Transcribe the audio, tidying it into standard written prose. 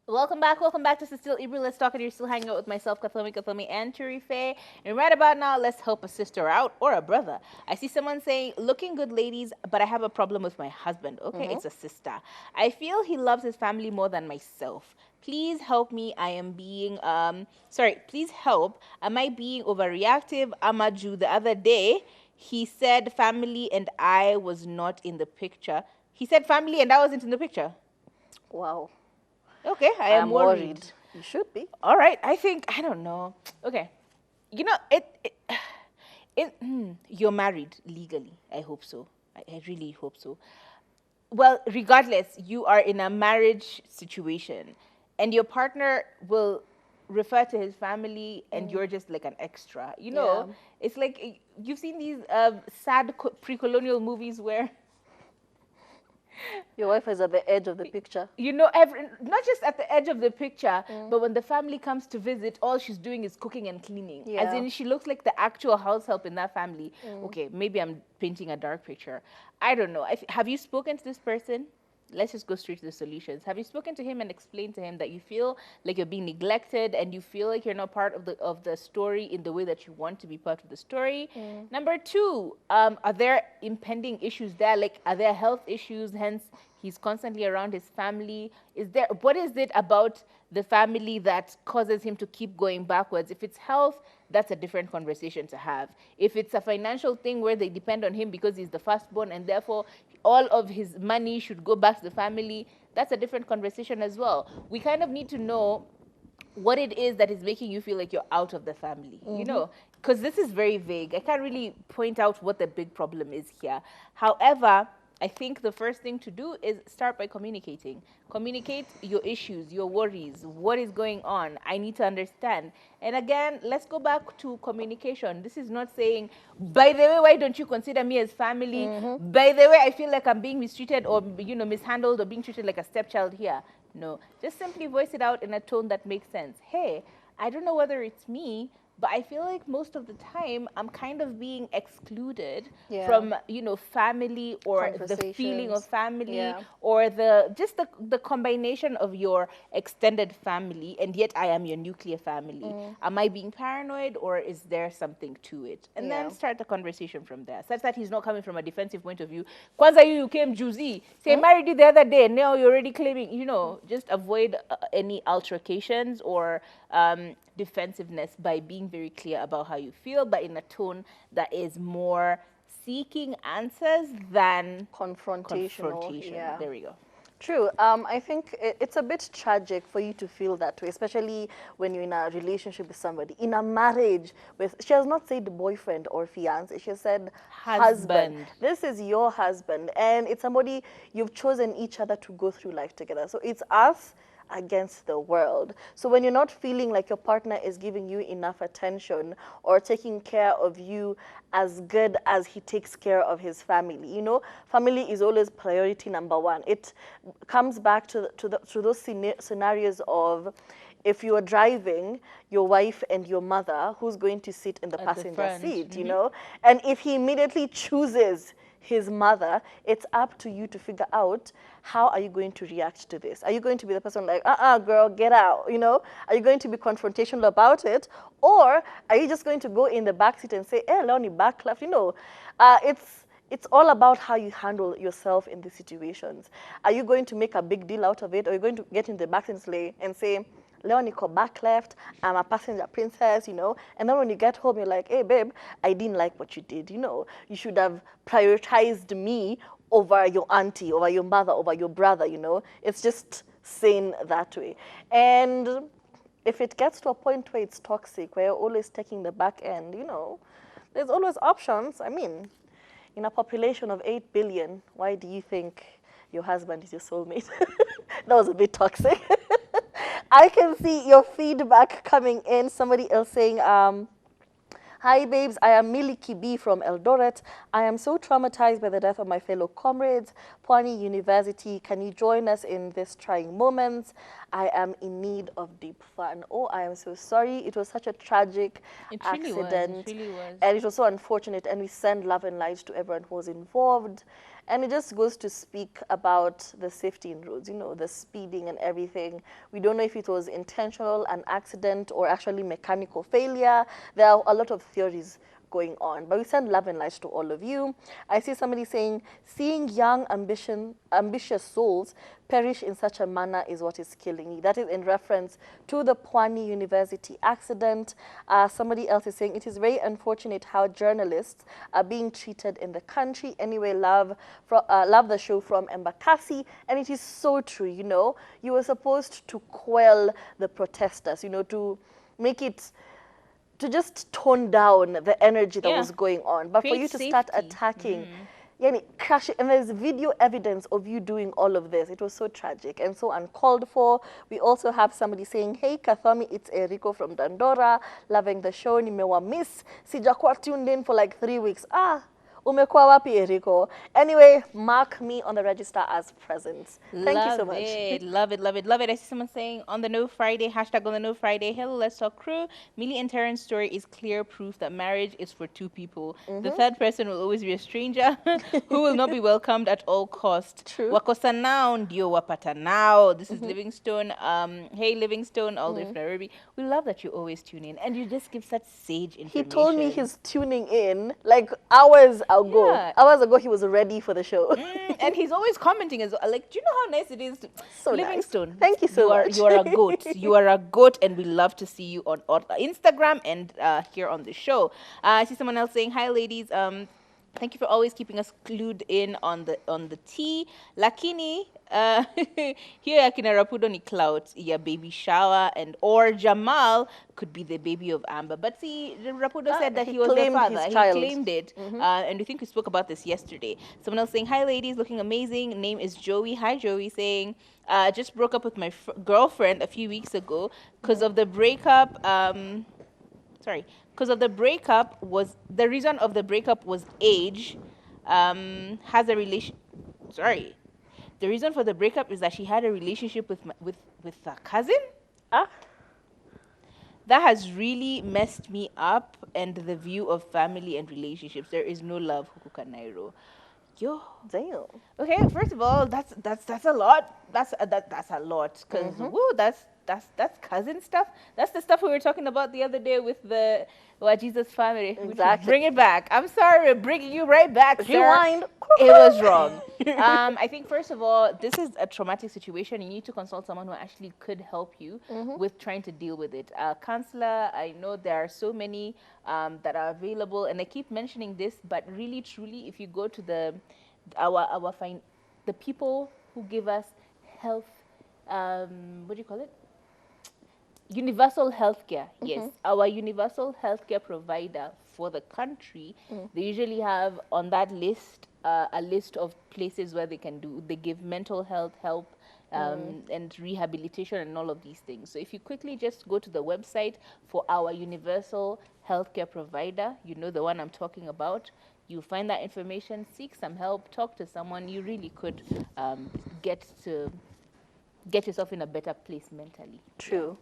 Welcome back to Still Ibri. Let's talk. And you're still hanging out with myself, Kathomi, and Turife. And right about now, let's help a sister out or a brother. I see someone saying, "Looking good, ladies, but I have a problem with my husband." Okay, it's a sister. I feel he loves his family more than myself. Please help me. I am being sorry. Please help. Am I being overreactive? Amaju the other day, he said family and I was not in the picture. He said family and I wasn't in the picture. Wow, Okay, I I am am worried. worried. You should be. All right, I think I don't know. Okay, you know you're married legally. I hope so. I really hope so. Well, regardless, you are in a marriage situation, and your partner will refer to his family, and you're just like an extra. Yeah. It's like you've seen these sad pre-colonial movies where Your wife is at the edge of the picture. not just at the edge of the picture, but when the family comes to visit, all she's doing is cooking and cleaning. As Yeah. in, she looks like the actual house help in that family. Okay, maybe I'm painting a dark picture. I don't know. Have you spoken to this person? Let's just go straight to the solutions. Have you spoken to him and explained to him that you feel like you're being neglected and you feel like you're not part of the story in the way that you want to be part of the story? Number two, are there impending issues there? Like, are there health issues? Hence, he's constantly around his family. What is it about the family that causes him to keep going backwards? If it's health, that's a different conversation to have. If it's a financial thing where they depend on him because he's the firstborn and therefore all of his money should go back to the family, that's a different conversation as well. We kind of need to know what it is that is making you feel like you're out of the family, because this is very vague. I can't really point out what the big problem is here. However, I think the first thing to do is start by communicating. Communicate your issues, your worries, what is going on. I need to understand. And again, let's go back to communication. This is not saying, by the way, why don't you consider me as family? By the way, I feel like I'm being mistreated or mishandled or being treated like a stepchild here. No, just simply voice it out in a tone that makes sense. Hey, I don't know whether it's me, but I feel like most of the time I'm kind of being excluded Yeah. from, family or the feeling of Conversations. family Yeah. or the combination of your extended family, and yet I am your nuclear family. Am I being paranoid or is there something to it? And then Yeah. start the conversation from there, such that he's not coming from a defensive point of view. Kwanza, you came juicy. Say, married you the other day, now you're already claiming, just avoid any altercations or defensiveness by being very clear about how you feel, but in a tone that is more seeking answers than Confrontational. confrontation. Yeah. There we go. True. I think it's a bit tragic for you to feel that way, especially when you're in a relationship with somebody. In a marriage with, she has not said boyfriend or fiance, she has said husband. Husband. This is your husband, and it's somebody you've chosen each other to go through life together. So it's us against the world. So when you're not feeling like your partner is giving you enough attention or taking care of you as good as he takes care of his family, family is always priority number one. It comes back to those scenarios of, if you are driving your wife and your mother, who's going to sit in the At the passenger front. seat, And if he immediately chooses his mother, it's up to you to figure out, how are you going to react to this? Are you going to be the person like, girl, get out, Are you going to be confrontational about it? Or are you just going to go in the back seat and say, hey, Leonie, back left, it's all about how you handle yourself in these situations. Are you going to make a big deal out of it? Or are you going to get in the back seat and say, Leonie, go back left, I'm a passenger princess, And then when you get home, you're like, hey, babe, I didn't like what you did, You should have prioritized me over your auntie, over your mother, over your brother, It's just sane that way. And if it gets to a point where it's toxic, where you're always taking the back end, there's always options. I mean, in a population of 8 billion, why do you think your husband is your soulmate? That was a bit toxic. I can see your feedback coming in. Somebody else saying, hi, babes. I am Millie B from Eldoret. I am so traumatized by the death of my fellow comrades. Pwani University, can you join us in this trying moments? I am in need of deep fun. Oh, I am so sorry. It was such a tragic It really was. accident. It really was. And it was so unfortunate. And we send love and light to everyone who was involved. And it just goes to speak about the safety in roads, you know, the speeding and everything. We don't know if it was intentional, an accident, or actually mechanical failure. There are a lot of theories going on. But we send love and light to all of you. I see somebody saying, seeing young, ambitious souls perish in such a manner is what is killing me. That is in reference to the Pwani University accident. Somebody else is saying, it is very unfortunate how journalists are being treated in the country. Anyway, love the show from Embakasi. And it is so true, you know. You were supposed to quell the protesters, you know, to make it, to just tone down the energy that was going on. But for you to start attacking, yani, crash it, and there's video evidence of you doing all of this. It was so tragic and so uncalled for. We also have somebody saying, hey, Kathomi, it's Eriko from Dandora, loving the show, nimewa miss. Sijakuwa tuned in for like 3 weeks. Umekuwa wapi, Eriko? Anyway, mark me on the register as present. Thank you so much. Love it, love it, love it. I see someone saying on the No Friday, hashtag on the No Friday, hello, let's talk crew. Millie and Terrence's story is clear proof that marriage is for two people. The third person will always be a stranger who will not be welcomed at all cost. True. Wakosa now, ndio wapata now. This is Livingstone. Hey, Livingstone, all the way from Nairobi. We love that you always tune in and you just give such sage information. He told me he's tuning in like hours ago. Yeah. Hours ago, he was ready for the show. And he's always commenting as well. Like, do you know how nice it is? So Livingstone. Nice. Thank you so much. You are a goat. You are a goat, and we love to see you on Instagram and here on the show. I see someone else saying, hi, ladies. Thank you for always keeping us clued in on the tea. Lakini, here akina Rapudo ni clout, ya baby shower, and or Jamal could be the baby of Amber. But see, Rapudo said that he was the father. He claimed it. And we think we spoke about this yesterday. Someone else saying, hi ladies, looking amazing. Name is Joey. Hi Joey, saying, just broke up with my girlfriend a few weeks ago because of the breakup. Because of the breakup was the reason of the breakup was age. Has a relation. Sorry, the reason for the breakup is that she had a relationship with a cousin. That has really messed me up and the view of family and relationships. There is no love, Hukuka Nairo. Yo, damn. Okay, first of all, that's a lot. That's a lot because that's cousin stuff. That's the stuff we were talking about the other day with the Jesus family. Exactly. Bring it back. I'm sorry, we're bringing you right back, sir. Rewind. It was wrong. I think first of all, this is a traumatic situation. You need to consult someone who actually could help you with trying to deal with it. Counselor, I know there are so many that are available, and I keep mentioning this, but really, truly, if you go to the people who give us health, what do you call it? Universal healthcare. Yes, our universal healthcare provider for the country. They usually have on that list a list of places where they give mental health help and rehabilitation and all of these things. So if you quickly just go to the website for our universal healthcare provider, you know the one I'm talking about. You find that information, seek some help, talk to someone. You really could get yourself in a better place mentally. True.